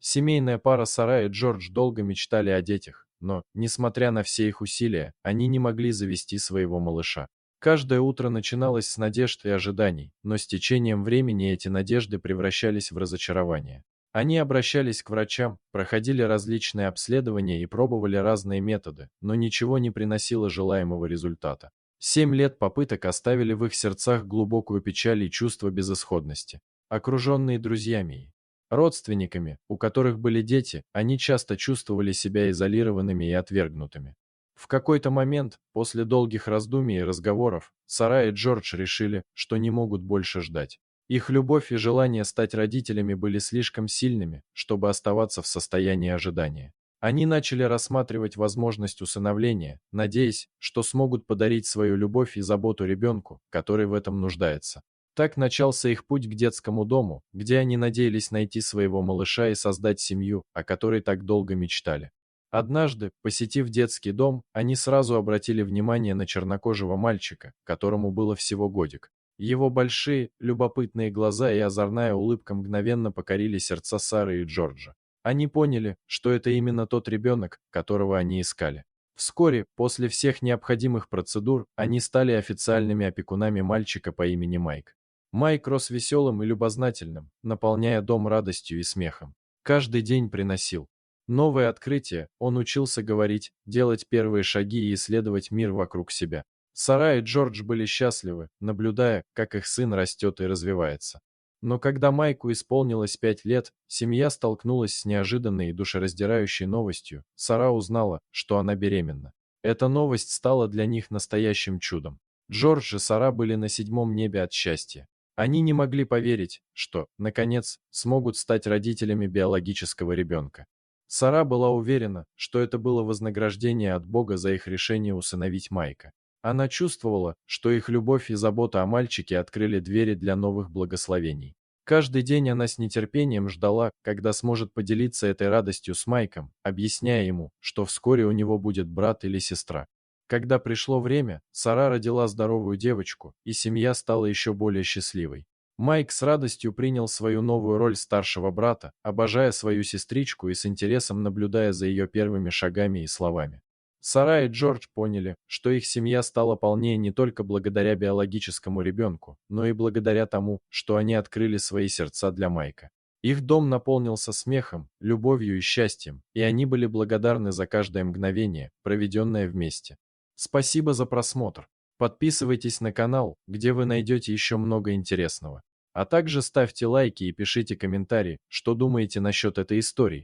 Семейная пара Сара и Джордж долго мечтали о детях, но, несмотря на все их усилия, они не могли завести своего малыша. Каждое утро начиналось с надежд и ожиданий, но с течением времени эти надежды превращались в разочарование. Они обращались к врачам, проходили различные обследования и пробовали разные методы, но ничего не приносило желаемого результата. 7 лет попыток оставили в их сердцах глубокую печаль и чувство безысходности. Окруженные друзьями и родственниками, у которых были дети, они часто чувствовали себя изолированными и отвергнутыми. В какой-то момент, после долгих раздумий и разговоров, Сара и Джордж решили, что не могут больше ждать. Их любовь и желание стать родителями были слишком сильными, чтобы оставаться в состоянии ожидания. Они начали рассматривать возможность усыновления, надеясь, что смогут подарить свою любовь и заботу ребенку, который в этом нуждается. Так начался их путь к детскому дому, где они надеялись найти своего малыша и создать семью, о которой так долго мечтали. Однажды, посетив детский дом, они сразу обратили внимание на чернокожего мальчика, которому было всего годик. Его большие, любопытные глаза и озорная улыбка мгновенно покорили сердца Сары и Джорджа. Они поняли, что это именно тот ребенок, которого они искали. Вскоре, после всех необходимых процедур, они стали официальными опекунами мальчика по имени Майк. Майк рос веселым и любознательным, наполняя дом радостью и смехом. Каждый день приносил новые открытия, он учился говорить, делать первые шаги и исследовать мир вокруг себя. Сара и Джордж были счастливы, наблюдая, как их сын растет и развивается. Но когда Майку исполнилось 5 лет, семья столкнулась с неожиданной и душераздирающей новостью. Сара узнала, что она беременна. Эта новость стала для них настоящим чудом. Джордж и Сара были на 7-м небе от счастья. Они не могли поверить, что, наконец, смогут стать родителями биологического ребенка. Сара была уверена, что это было вознаграждение от Бога за их решение усыновить Майка. Она чувствовала, что их любовь и забота о мальчике открыли двери для новых благословений. Каждый день она с нетерпением ждала, когда сможет поделиться этой радостью с Майком, объясняя ему, что вскоре у него будет брат или сестра. Когда пришло время, Сара родила здоровую девочку, и семья стала еще более счастливой. Майк с радостью принял свою новую роль старшего брата, обожая свою сестричку и с интересом наблюдая за ее первыми шагами и словами. Сара и Джордж поняли, что их семья стала полнее не только благодаря биологическому ребенку, но и благодаря тому, что они открыли свои сердца для Майка. Их дом наполнился смехом, любовью и счастьем, и они были благодарны за каждое мгновение, проведенное вместе. Спасибо за просмотр. Подписывайтесь на канал, где вы найдете еще много интересного. А также ставьте лайки и пишите комментарии, что думаете насчет этой истории.